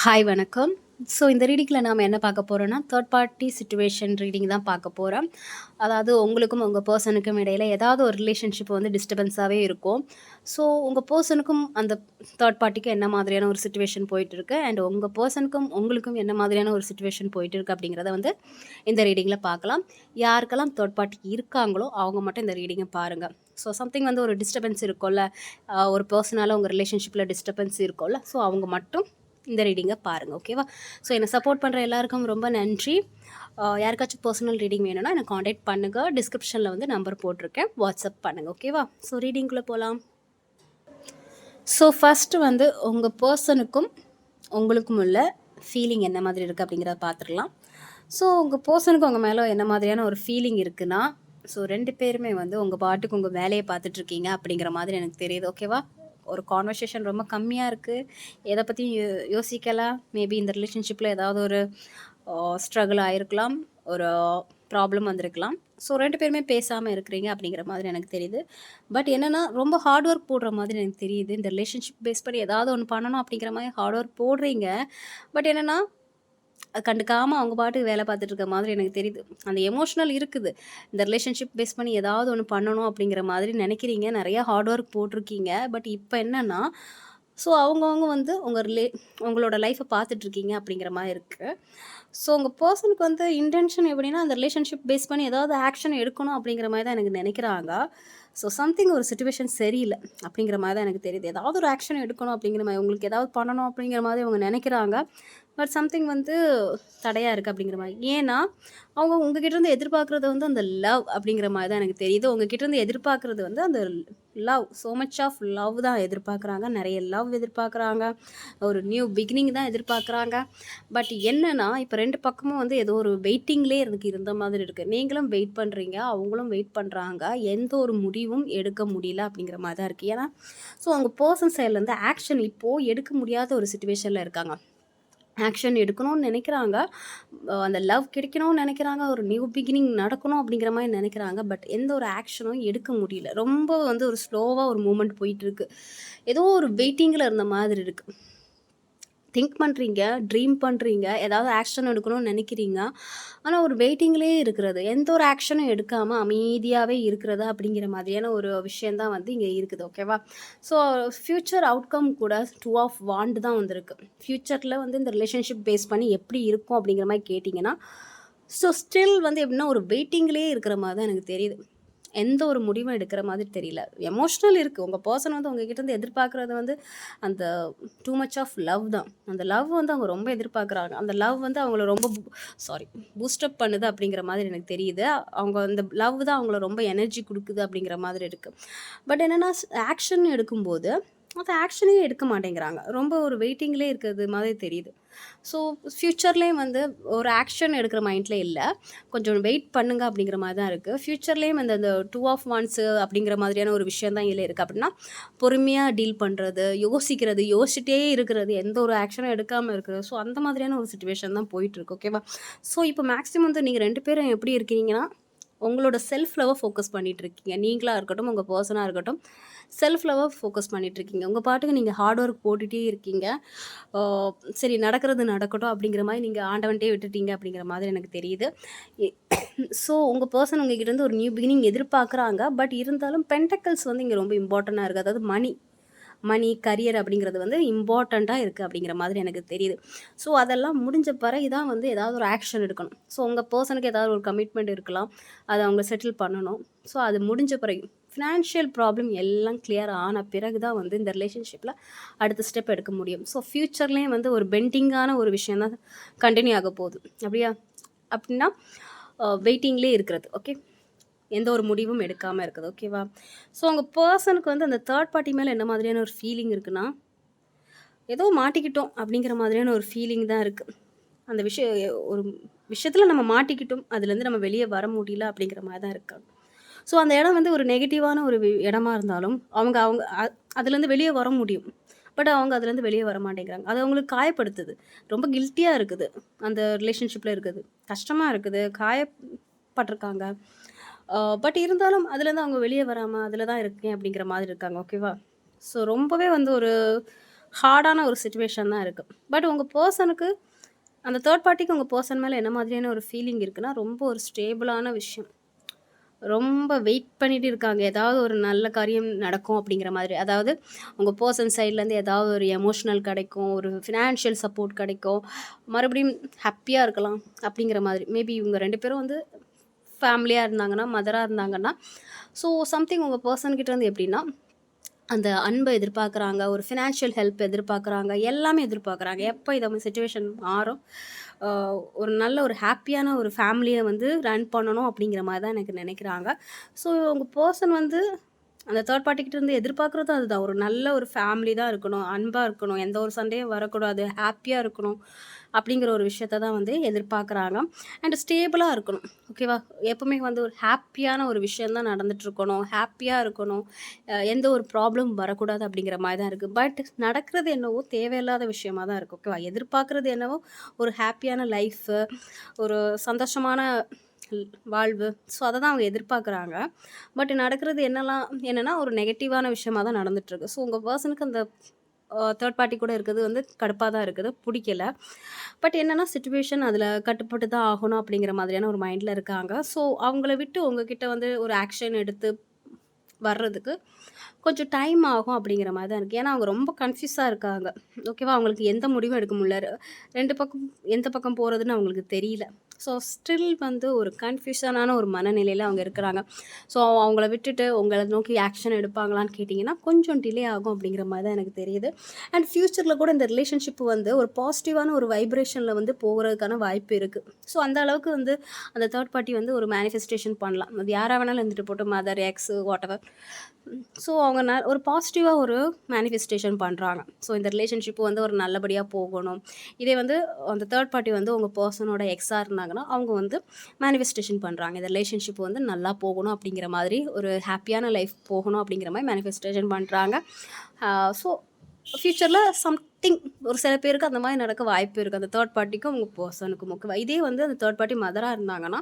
Hi வணக்கம். So இந்த ரீடிங்கில நாம என்ன பார்க்க போறோம்னா, தேர்ட் பார்ட்டி சிச்சுவேஷன் ரீடிங் தான் பார்க்க போறோம். அதாவது உங்களுக்கும் உங்க பெர்சனுக்கும் இடையில ஏதாவது ஒரு ரிலேஷன்ஷிப் வந்து டிஸ்டர்பன்ஸாவே இருக்கும். ஸோ உங்க பெர்சனுக்கும் அந்த தேர்ட் பார்ட்டிக்கும் என்ன மாதிரியான ஒரு சிச்சுவேஷன் போயிட்டு இருக்கு, அண்ட் உங்க பெர்சனுக்கும் உங்களுக்கும் என்ன மாதிரியான ஒரு சிச்சுவேஷன் போயிட்டு இருக்கு அப்படிங்கிறத வந்து இந்த ரீடிங்கில பார்க்கலாம். யாருக்கெல்லாம் தேர்ட் பார்ட்டி இருக்காங்களோ அவங்க மட்டும் இந்த ரீடிங்கை பாருங்க. ஸோ சம்திங் வந்து ஒரு டிஸ்டர்பன்ஸ் இருக்கும்ல, ஒரு பர்சனால உங்க ரிலேஷன்ஷிப்ல டிஸ்டர்பன்ஸ் இருக்கும்ல, ஸோ அவங்க மட்டும் இந்த ரீடிங்கை பாருங்கள். ஓகேவா? ஸோ என்னை சப்போர்ட் பண்ணுற எல்லாருக்கும் ரொம்ப நன்றி. யாருக்காச்சும் பர்சனல் ரீடிங் வேணும்னா என்னை காண்டாக்ட் பண்ணுங்கள். டிஸ்கிரிப்ஷனில் வந்து நம்பர் போட்டிருக்கேன், வாட்ஸ்அப் பண்ணுங்கள். ஓகேவா? ஸோ ரீடிங்குள்ளே போகலாம். ஸோ ஃபஸ்ட்டு வந்து உங்கள் பர்சனுக்கும் உங்களுக்கும் உள்ள ஃபீலிங் என்ன மாதிரி இருக்குது அப்படிங்கிறத பார்த்துடலாம். ஸோ உங்கள் பர்சனுக்கு உங்கள் மேலே என்ன மாதிரியான ஒரு ஃபீலிங் இருக்குன்னா, ஸோ 2 பேருமே வந்து உங்கள் பாட்டுக்கு உங்கள் வேலையை பார்த்துட்ருக்கீங்க அப்படிங்கிற மாதிரி எனக்கு தெரியுது. ஓகேவா? ஒரு கான்வர்சேஷன் ரொம்ப கம்மியாக இருக்குது, எதை பற்றியும் யோசிக்கலாம். மேபி இந்த ரிலேஷன்ஷிப்பில் ஏதாவது ஒரு ஸ்ட்ரகிள் ஆகிருக்கலாம், ஒரு ப்ராப்ளம் வந்திருக்கலாம். ஸோ 2 பேருமே பேசாமல் இருக்கிறீங்க அப்படிங்கிற மாதிரி எனக்கு தெரியுது. பட் என்னென்னா ரொம்ப ஹார்ட் ஒர்க் போடுற மாதிரி எனக்கு தெரியுது. இந்த ரிலேஷன்ஷிப் பேஸ் பண்ணி ஏதாவது ஒன்று பண்ணணும் அப்படிங்கிற மாதிரி ஹார்ட் ஒர்க் போடுறீங்க. பட் என்னென்னா கண்டுக்காமல் அவங்க பாட்டுக்கு வேலை பார்த்துட்டு இருக்க மாதிரி எனக்கு தெரியுது. அந்த எமோஷனல் இருக்குது. இந்த ரிலேஷன்ஷிப் பேஸ் பண்ணி ஏதாவது ஒன்று பண்ணணும் அப்படிங்கிற மாதிரி நினைக்கிறீங்க. நிறையா ஹார்ட் ஒர்க் போட்டிருக்கீங்க. பட் இப்போ என்னென்னா, ஸோ அவங்கவுங்க வந்து உங்களோட லைஃப்பை பார்த்துட்ருக்கீங்க அப்படிங்கிற மாதிரி இருக்குது. ஸோ உங்கள் பர்சனுக்கு வந்து இன்டென்ஷன் எப்படின்னா, அந்த ரிலேஷன்ஷிப் பேஸ் பண்ணி ஏதாவது ஆக்ஷன் எடுக்கணும் அப்படிங்கிற மாதிரி தான் எனக்கு நினைக்கிறாங்க. ஸோ சம்திங் ஒரு சிச்சுவேஷன் சரியில்லை அப்படிங்கிற மாதிரி தான் எனக்கு தெரியுது. ஏதாவது ஒரு ஆக்ஷன் எடுக்கணும் அப்படிங்கிற மாதிரி, உங்களுக்கு ஏதாவது பண்ணணும் அப்படிங்கிற மாதிரி அவங்க நினைக்கிறாங்க. பட் சம்திங் வந்து தடையாக இருக்குது அப்படிங்கிற மாதிரி. ஏன்னா அவங்க உங்ககிட்டேருந்து எதிர்பார்க்குறது வந்து அந்த லவ் அப்படிங்கிற மாதிரி தான் எனக்கு தெரியுது. உங்ககிட்டேருந்து எதிர்பார்க்குறது வந்து அந்த love, so much of love தான் எதிர்பார்க்குறாங்க. நிறைய லவ் எதிர்பார்க்குறாங்க, ஒரு நியூ பிகினிங் தான் எதிர்பார்க்குறாங்க. பட் என்னென்னா இப்போ 2 பக்கமும் வந்து ஏதோ ஒரு வெயிட்டிங்லேயே எனக்கு இருந்த மாதிரி இருக்குது. நீங்களும் வெயிட் பண்ணுறீங்க, அவங்களும் வெயிட் பண்ணுறாங்க. எந்த ஒரு முடிவும் எடுக்க முடியல அப்படிங்கிற மாதிரி தான் இருக்குது. ஏன்னா ஸோ அவங்க பர்சன் சைட்லேருந்து ஆக்ஷன் இப்போது எடுக்க முடியாத ஒரு சிச்சுவேஷனில் இருக்காங்க. ஆக்ஷன் எடுக்கணும்னு நினைக்கிறாங்க, அந்த லவ் கிடைக்கணும்னு நினைக்கிறாங்க, ஒரு நியூ பிகினிங் நடக்கணும் அப்படிங்கிற மாதிரி நினைக்கிறாங்க. பட் எந்த ஒரு ஆக்ஷனும் எடுக்க முடியல. ரொம்ப வந்து ஒரு ஸ்லோவாக ஒரு மூமெண்ட் போயிட்டுருக்கு. ஏதோ ஒரு வெயிட்டிங்கில் இருந்த மாதிரி இருக்குது. திங்க் பண்ணுறீங்க, ட்ரீம் பண்ணுறீங்க, ஏதாவது ஆக்ஷன் எடுக்கணும்னு நினைக்கிறீங்க. ஆனால் ஒரு வெயிட்டிங்லேயே இருக்கிறது, எந்த ஒரு ஆக்ஷனும் எடுக்காமல் அமைதியாகவே இருக்கிறது அப்படிங்கிற மாதிரியான ஒரு விஷயந்தான் வந்து இங்கே இருக்குது. ஓகேவா? ஸோ ஃப்யூச்சர் அவுட்கம் கூட 2 ஆஃப் வாண்ட் தான் வந்திருக்கு. ஃப்யூச்சரில் வந்து இந்த ரிலேஷன்ஷிப் பேஸ் பண்ணி எப்படி இருக்கும் அப்படிங்கிற மாதிரி கேட்டிங்கன்னா, ஸோ ஸ்டில் வந்து எப்படின்னா ஒரு வெயிட்டிங்லேயே இருக்கிற மாதிரி தான் எனக்கு தெரியுது. எந்த ஒரு முடிவும் எடுக்கிற மாதிரி தெரியல. எமோஷ்னல் இருக்குது. உங்கள் பர்சன் வந்து உங்ககிட்டேருந்து எதிர்பார்க்குறது வந்து அந்த டூ மச் ஆஃப் லவ் தான். அந்த லவ் வந்து அவங்க ரொம்ப எதிர்பார்க்குறாங்க. அந்த லவ் வந்து அவங்கள ரொம்ப பூஸ்டப் பண்ணுது அப்படிங்கிற மாதிரி எனக்கு தெரியுது. அவங்க அந்த லவ் தான் அவங்கள ரொம்ப எனர்ஜி கொடுக்குது அப்படிங்கிற மாதிரி இருக்குது. பட் என்னென்னா ஆக்ஷன் எடுக்கும்போது அந்த ஆக்ஷனே எடுக்க மாட்டேங்கிறாங்க. ரொம்ப ஒரு வெயிட்டிங்லேயே இருக்கிறது மாதிரி தெரியுது. ஸோ ஃப்யூச்சர்லேயும் வந்து ஒரு ஆக்ஷன் எடுக்கிற மைண்டில் இல்லை, கொஞ்சம் வெயிட் பண்ணுங்க அப்படிங்கிற மாதிரி தான் இருக்குது. ஃப்யூச்சர்லேயும் அந்த 2 ஆஃப் வாண்ட்ஸு அப்படிங்கிற மாதிரியான ஒரு விஷயம் தான் இதில் இருக்குது. அப்படின்னா பொறுமையாக டீல் பண்ணுறது, யோசிச்சிட்டே இருக்கிறது, எந்த ஒரு ஆக்ஷனும் எடுக்காமல் இருக்கிறது. ஸோ அந்த மாதிரியான ஒரு சிச்சுவேஷன் தான் போயிட்டுருக்கு. ஓகேவா? ஸோ இப்போ மேக்ஸிமம் வந்து நீங்கள் 2 பேரும் எப்படி இருக்கீங்கன்னா, உங்களோட செல்ஃப் லவ்வை ஃபோக்கஸ் பண்ணிகிட்ருக்கீங்க. நீங்களாக இருக்கட்டும், உங்கள் பர்சனாக இருக்கட்டும், செல்ஃப் லவ்வை ஃபோக்கஸ் பண்ணிகிட்ருக்கீங்க. உங்கள் பாட்டுக்கு நீங்கள் ஹார்ட் ஒர்க் போட்டுகிட்டே இருக்கீங்க. சரி நடக்கிறது நடக்கட்டும் அப்படிங்கிற மாதிரி நீங்கள் ஆண்டவன்ட்டே விட்டுட்டீங்க அப்படிங்கிற மாதிரி எனக்கு தெரியுது. ஸோ உங்கள் பர்சன் உங்ககிட்ட ஒரு நியூ பிகினிங் எதிர்பார்க்குறாங்க. பட் இருந்தாலும் பென்டக்கிள்ஸ் வந்து இங்கே ரொம்ப இம்பார்ட்டண்ட்டாக இருக்குது. அதாவது மணி கரியர் அப்படிங்கிறது வந்து இம்பார்ட்டண்ட்டாக இருக்குது அப்படிங்கிற மாதிரி எனக்கு தெரியுது. ஸோ அதெல்லாம் முடிஞ்ச பிறகு தான் வந்து ஏதாவது ஒரு ஆக்ஷன் எடுக்கணும். ஸோ உங்கள் பர்சனுக்கு ஏதாவது ஒரு கமிட்மெண்ட் இருக்கலாம், அதை அவங்க செட்டில் பண்ணணும். ஸோ அது முடிஞ்ச பிறகு ஃபினான்ஷியல் ப்ராப்ளம் எல்லாம் கிளியர் ஆன பிறகு தான் வந்து இந்த ரிலேஷன்ஷிப்பில் அடுத்த ஸ்டெப் எடுக்க முடியும். ஸோ ஃப்யூச்சர்லேயும் வந்து ஒரு பெண்டிங்கான ஒரு விஷயம் தான் கண்டினியூ ஆக போகுது. அப்படின்னா வெயிட்டிங்லேயே இருக்கிறது. ஓகே, எந்த ஒரு முடிவும் எடுக்காமல் இருக்குது. ஓகேவா? ஸோ உங்கள் பர்சனுக்கு வந்து அந்த தேர்ட் பார்ட்டி மேலே என்ன மாதிரியான ஒரு ஃபீலிங் இருக்குன்னா, ஏதோ மாட்டிக்கிட்டோம் அப்படிங்கிற மாதிரியான ஒரு ஃபீலிங் தான் இருக்குது. அந்த ஒரு விஷயத்தில் நம்ம மாட்டிக்கிட்டோம், அதுலேருந்து நம்ம வெளியே வர முடியல அப்படிங்கிற மாதிரி தான் இருக்காங்க. ஸோ அந்த இடம் வந்து ஒரு நெகட்டிவான ஒரு இடமா இருந்தாலும் அவங்க அவங்க அதுலேருந்து வெளியே வர முடியும். பட் அவங்க அதுலேருந்து வெளியே வர மாட்டேங்கிறாங்க. அது அவங்களுக்கு காயப்படுத்துது, ரொம்ப கில்ட்டியாக இருக்குது, அந்த ரிலேஷன்ஷிப்பில் இருக்குது, கஷ்டமாக இருக்குது, காயப்பட்டிருக்காங்க. பட் இருந்தாலும் அதுலேருந்து அவங்க வெளியே வராமல் அதில் தான் இருக்கேன் அப்படிங்கிற மாதிரி இருக்காங்க. ஓகேவா? ஸோ ரொம்பவே வந்து ஒரு ஹார்டான ஒரு சிச்சுவேஷன் தான் இருக்குது. பட் உங்கள் பர்சனுக்கு அந்த தேர்ட் பார்ட்டிக்கு உங்கள் பர்சன் மேலே என்ன மாதிரியான ஒரு ஃபீலிங் இருக்குன்னா, ரொம்ப ஒரு ஸ்டேபிளான விஷயம். ரொம்ப வெயிட் பண்ணிட்டு இருக்காங்க. ஏதாவது ஒரு நல்ல காரியம் நடக்கும் அப்படிங்கிற மாதிரி. அதாவது உங்கள் பர்சன் சைட்லேருந்து ஏதாவது ஒரு எமோஷனல் கிடைக்கும், ஒரு ஃபினான்ஷியல் சப்போர்ட் கிடைக்கும், மறுபடியும் ஹாப்பியாக இருக்கலாம் அப்படிங்கிற மாதிரி. மேபி இவங்க 2 பேரும் வந்து ஃபேமிலியாக இருந்தாங்கன்னா, மதராக இருந்தாங்கன்னா, ஸோ சம்திங் உங்கள் பர்சன்கிட்ட இருந்து எப்படின்னா, அந்த அன்பை எதிர்பார்க்குறாங்க, ஒரு ஃபினான்ஷியல் ஹெல்ப் எதிர்பார்க்குறாங்க, எல்லாமே எதிர்பார்க்குறாங்க. எப்போ இத சிச்சுவேஷன் மாறும், ஒரு நல்ல ஒரு ஹாப்பியான ஒரு ஃபேமிலியை வந்து ரன் பண்ணணும் அப்படிங்கிற மாதிரி தான் எனக்கு நினைக்கிறாங்க. ஸோ உங்கள் பர்சன் வந்து அந்த தேர்ட் பார்ட்டிக்கிட்ட இருந்து எதிர்பார்க்குறதும் அதுதான். ஒரு நல்ல ஒரு ஃபேமிலி தான் இருக்கணும், அன்பாக இருக்கணும், எந்த ஒரு சண்டையும் வரக்கூடாது, ஹாப்பியாக இருக்கணும் அப்படிங்கிற ஒரு விஷயத்த தான் வந்து எதிர்பார்க்குறாங்க. அண்ட் ஸ்டேபிளாக இருக்கணும். ஓகேவா? எப்பவுமே வந்து ஒரு ஹாப்பியான ஒரு விஷயம் தான் நடந்துட்டுருக்கணும், ஹாப்பியாக இருக்கணும், எந்த ஒரு ப்ராப்ளம் வரக்கூடாது அப்படிங்கிற மாதிரி தான் இருக்குது. பட் நடக்கிறது என்னவோ தேவையில்லாத விஷயமா தான் இருக்குது. ஓகேவா? எதிர்பார்க்குறது என்னவோ ஒரு ஹாப்பியான லைஃபு, ஒரு சந்தோஷமான வாழ்வு. ஸோ அதை தான் அவங்க எதிர்பார்க்குறாங்க. பட் நடக்கிறது என்னன்னா ஒரு நெகட்டிவான விஷயமா தான் நடந்துட்டுருக்கு. ஸோ உங்கள் பர்சனுக்கு அந்த தேர்ட் பார்ட்டி கூட இருக்கிறது வந்து கடுப்பாக தான் இருக்குது, பிடிக்கல. பட் என்னன்னா சிச்சுவேஷன் அதில் கட்டுப்பட்டு தான் ஆகணும் அப்படிங்கிற மாதிரியான ஒரு மைண்டில் இருக்காங்க. ஸோ அவங்கள விட்டு உங்ககிட்ட வந்து ஒரு ஆக்ஷன் எடுத்து வர்றதுக்கு கொஞ்சம் டைம் ஆகும் அப்படிங்கிற மாதிரி தான் இருக்குது. ஏன்னா அவங்க ரொம்ப கன்ஃப்யூஸாக இருக்காங்க. ஓகேவா? அவங்களுக்கு எந்த முடிவும் எடுக்க முடியல. 2 பக்கம் எந்த பக்கம் போகிறதுன்னு அவங்களுக்கு தெரியல. ஸோ ஸ்டில் வந்து ஒரு கன்ஃப்யூஷனான ஒரு மனநிலையில் அவங்க இருக்கிறாங்க. ஸோ அவங்கள விட்டுட்டு உங்களை நோக்கி ஆக்ஷன் எடுப்பாங்களான்னு கேட்டிங்கன்னா கொஞ்சம் டிலே ஆகும் அப்படிங்கிற மாதிரி தான் எனக்கு தெரியுது. அண்ட் ஃப்யூச்சரில் கூட இந்த ரிலேஷன்ஷிப் வந்து ஒரு பாசிட்டிவான ஒரு வைப்ரேஷனில் வந்து போகிறதுக்கான வாய்ப்பு இருக்குது. ஸோ அந்த அளவுக்கு வந்து அந்த தேர்ட் பார்ட்டி வந்து ஒரு மேனிஃபெஸ்டேஷன் பண்ணலாம். அது யாராக வேணாலும் இருந்துட்டு போட்டு, mother, X, what ever. So அவங்க ஒரு பாசிட்டிவாக ஒரு மேனிஃபெஸ்டேஷன் பண்ணுறாங்க. ஸோ இந்த ரிலேஷன்ஷிப் வந்து ஒரு நல்லபடியாக போகணும். இதே வந்து அந்த தேர்ட் பார்ட்டி வந்து உங்கள் பர்சனோட எக்ஸாக இருந்தாங்கன்னா அவங்க வந்து மேனிஃபெஸ்டேஷன் பண்ணுறாங்க. இந்த ரிலேஷன்ஷிப் வந்து நல்லா போகணும் அப்படிங்கிற மாதிரி, ஒரு ஹாப்பியான லைஃப் போகணும் அப்படிங்கிற மாதிரி மேனிஃபெஸ்டேஷன் பண்ணுறாங்க. ஸோ ஃப்யூச்சரில் சம்திங் ஒரு சில பேருக்கு அந்த மாதிரி நடக்க வாய்ப்பு இருக்குது, அந்த தேர்ட் பார்ட்டிக்கும் உங்கள் பர்சனுக்கும். ஓகேவா? இதே வந்து அந்த தேர்ட் பார்ட்டி மதராக இருந்தாங்கன்னா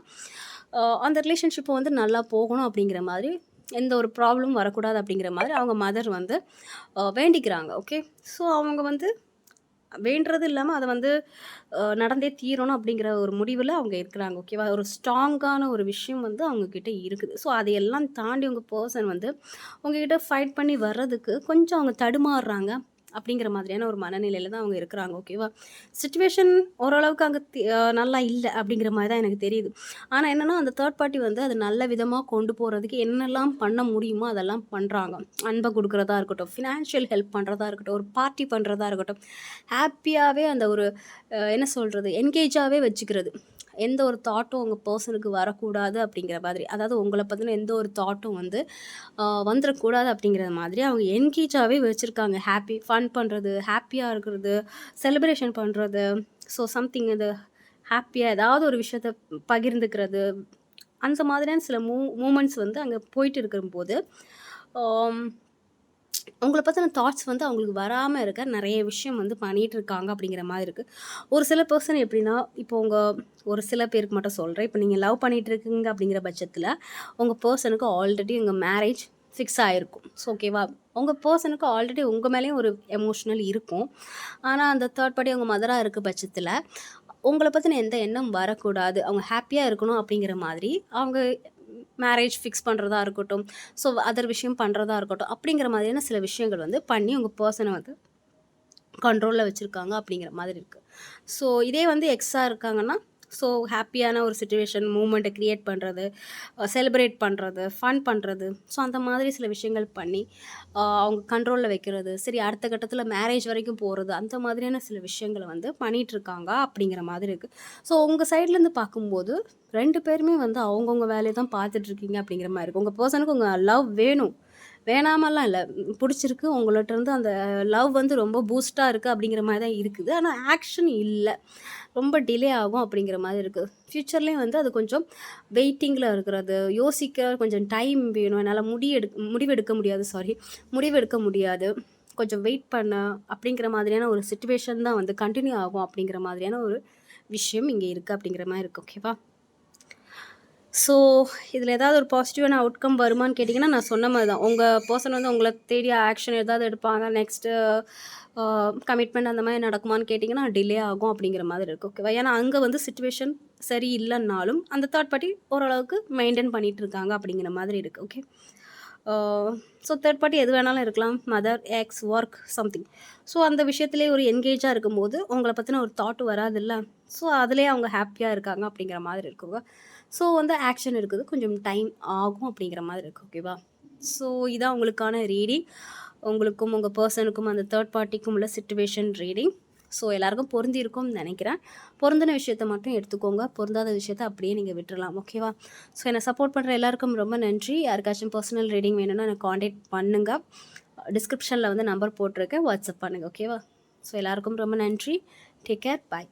அந்த ரிலேஷன்ஷிப்பை வந்து நல்லா போகணும் அப்படிங்கிற மாதிரி, எந்த ஒரு ப்ராப்ளமும் வரக்கூடாது அப்படிங்கிற மாதிரி அவங்க மதர் வந்து வேண்டிக்கிறாங்க. ஓகே. ஸோ அவங்க வந்து வேண்டுறது இல்லாமல் அதை வந்து நடந்தே தீரணும் அப்படிங்கிற ஒரு முடிவில் அவங்க இருக்கிறாங்க. ஓகேவா? ஒரு ஸ்ட்ராங்கான ஒரு விஷயம் வந்து அவங்கக்கிட்ட இருக்குது. ஸோ அதையெல்லாம் தாண்டி உங்கள் பர்சன் வந்து உங்ககிட்ட ஃபைட் பண்ணி வர்றதுக்கு கொஞ்சம் அவங்க தடுமாறுறாங்க அப்படிங்கிற மாதிரியான ஒரு மனநிலையில் தான் அவங்க இருக்கிறாங்க. ஓகேவா? சிச்சுவேஷன் ஓரளவுக்கு அங்கே நல்லா இல்லை அப்படிங்கிற மாதிரி தான் எனக்கு தெரியுது. ஆனால் என்னென்னா அந்த தேர்ட் பார்ட்டி வந்து அது நல்ல விதமாக கொண்டு போகிறதுக்கு என்னெல்லாம் பண்ண முடியுமோ அதெல்லாம் பண்ணுறாங்க. அன்பை கொடுக்குறதா இருக்கட்டும், ஃபினான்ஷியல் ஹெல்ப் பண்ணுறதா இருக்கட்டும், ஒரு பார்ட்டி பண்ணுறதா இருக்கட்டும், ஹாப்பியாகவே அந்த ஒரு என்ன சொல்கிறது, என்கேஜாகவே வச்சுக்கிறது. எந்த ஒரு தாட்டும் உங்கள் பர்சனுக்கு வரக்கூடாது அப்படிங்கிற மாதிரி, அதாவது உங்களை பற்றின எந்த ஒரு தாட்டும் வந்து வந்துடக்கூடாது அப்படிங்கிற மாதிரி அவங்க என்கேஜாகவே வச்சுருக்காங்க. ஹாப்பி ஃபன் பண்ணுறது, ஹாப்பியாக இருக்கிறது, செலிப்ரேஷன் பண்ணுறது, ஸோ சம்திங் இது ஹாப்பியாக ஏதாவது ஒரு விஷயத்த பகிர்ந்துக்கிறது, அந்த மாதிரியான சில மூமெண்ட்ஸ் வந்து அங்கே போயிட்டு இருக்கும்போது உங்கள பத்தின தாட்ஸ் வந்து அவங்களுக்கு வராம இருக்க நெறைய விஷயம் வந்து பண்ணிட்டு இருக்காங்க அப்படிங்கிற மாதிரி இருக்கு. ஒரு சில பெர்சன் எப்படின்னா, இப்போ ஒரு சில பேருக்கு மட்டும் சொல்றேன். இப்போ நீங்க லவ் பண்ணிட்டு இருக்கீங்க அப்படிங்கிற பட்சத்தில, உங்க பெர்சனுக்கு ஆல்ரெடி உங்க மேரேஜ் ஃபிக்ஸ் ஆயிருக்கும். ஸோ ஓகேவா? உங்க பெர்சனுக்கு ஆல்ரெடி உங்க மேலேயும் ஒரு எமோஷனல் இருக்கும். ஆனா, அந்த தேர்ட் பார்ட்டி உங்க மதரா இருக்க பட்சத்தில, உங்கள பத்தின எந்த எண்ணம் வரக்கூடாது, அவங்க ஹாப்பியா இருக்கணும் அப்படிங்கிற மாதிரி, அவங்க மேரேஜ் ஃபிக்ஸ் பண்ணுறதா இருக்கட்டும், ஸோ அதர் விஷயம் பண்ணுறதா இருக்கட்டும், அப்படிங்கிற மாதிரியான சில விஷயங்கள் வந்து பண்ணி உங்க பெர்சனை வந்து கண்ட்ரோலில் வச்சுருக்காங்க அப்படிங்கிற மாதிரி இருக்குது. ஸோ இதே வந்து எக்ஸா இருக்காங்கன்னா, ஸோ ஹாப்பியான ஒரு சிச்சுவேஷன் மூமெண்ட்டை க்ரியேட் பண்ணுறது, செலிப்ரேட் பண்ணுறது, ஃபன் பண்ணுறது, ஸோ அந்த மாதிரி சில விஷயங்கள் பண்ணி அவங்க கண்ட்ரோலில் வைக்கிறது, சரி அடுத்த கட்டத்தில் மேரேஜ் வரைக்கும் போகிறது, அந்த மாதிரியான சில விஷயங்களை வந்து பண்ணிகிட்ருக்காங்க அப்படிங்கிற மாதிரி இருக்குது. ஸோ உங்கள் சைட்லேருந்து பார்க்கும்போது 2 பேருமே வந்து அவங்கவுங்க வேலையை தான் பார்த்துட்ருக்கீங்க அப்படிங்கிற மாதிரி இருக்குது. உங்கள் பர்சனுக்கு உங்கள் லவ் வேணும், வேணாமலாம் இல்ல. பிடிச்சிருக்கு. உங்கள்ட்ட இருந்து அந்த லவ் வந்து ரொம்ப பூஸ்ட்டா இருக்கு அப்படிங்கிற மாரி தான் இருக்குது. ஆனா ஆக்ஷன் இல்ல. ரொம்ப டிலே ஆகும் அப்படிங்கிற மாதிரி இருக்கு. ஃப்யூச்சர்லயும் வந்து அது கொஞ்சம் வெயிட்டிங்ல இருக்கிறது. யோசிக்க கொஞ்சம் டைம் வேணும். என்னால முடிவெடுக்க முடியாது. முடிவெடுக்க முடியாது. கொஞ்சம் வெயிட் பண்ண அப்படிங்கிற மாதிரியான ஒரு சிச்சுவேஷன் தான் வந்து கன்டின்யூ ஆகும் அப்படிங்கிற மாதிரியான ஒரு விஷயம் இங்க இருக்கு அப்படிங்கிற மாரி இருக்கு. ஓகேவா? ஸோ இதில் ஏதாவது ஒரு பாசிட்டிவான அவுட்கம் வருமான்னு கேட்டிங்கன்னா, நான் சொன்ன மாதிரி தான். உங்கள் பர்சன் வந்து உங்கள தேடி ஆக்ஷன் ஏதாவது எடுப்பாங்க. நெக்ஸ்ட்டு கமிட்மெண்ட் அந்த மாதிரி நடக்குமான்னு கேட்டிங்கன்னா டிலே ஆகும் அப்படிங்கிற மாதிரி இருக்குது. ஓகேவா? ஏன்னா அங்கே வந்து சிச்சுவேஷன் சரி இல்லைன்னாலும் அந்த தேர்ட் பார்ட்டி ஓரளவுக்கு மெயின்டைன் பண்ணிகிட்டு இருக்காங்க அப்படிங்கிற மாதிரி இருக்குது. ஓகே. ஸோ தேர்ட் பார்ட்டி எது வேணாலும் இருக்கலாம். Mother, X, work, something. So அந்த விஷயத்துலேயே ஒரு என்கேஜாக இருக்கும்போது உங்களை பற்றின ஒரு தாட் வராதுல்ல. ஸோ அதிலே அவங்க ஹாப்பியாக இருக்காங்க அப்படிங்கிற மாதிரி இருக்குங்க. ஸோ வந்து ஆக்ஷன் இருக்குது, கொஞ்சம் டைம் ஆகும் அப்படிங்கிற மாதிரி இருக்குது. ஓகேவா? ஸோ இதான் உங்களுக்கான ரீடிங். உங்களுக்கும் உங்கள் பர்சனுக்கும் அந்த தேர்ட் பார்ட்டிக்கும் உள்ள சிச்சுவேஷன் ரீடிங். ஸோ எல்லாருக்கும் பொருந்திருக்கும்னு நினைக்கிறேன். பொருந்தின விஷயத்த மட்டும் எடுத்துக்கோங்க, பொருந்தாத விஷயத்த அப்படியே நீங்கள் விட்டுறலாம். ஓகேவா? ஸோ என்னை சப்போர்ட் பண்ணுற எல்லாருக்கும் ரொம்ப நன்றி. யாருக்காச்சும் பர்சனல் ரீடிங் வேணும்னா எனக்கு காண்டாக்ட் பண்ணுங்கள். டிஸ்கிரிப்ஷனில் வந்து நம்பர் போட்டிருக்கேன், வாட்ஸ்அப் பண்ணுங்கள். ஓகேவா? ஸோ எல்லாருக்கும் ரொம்ப நன்றி. Take care. பாய்.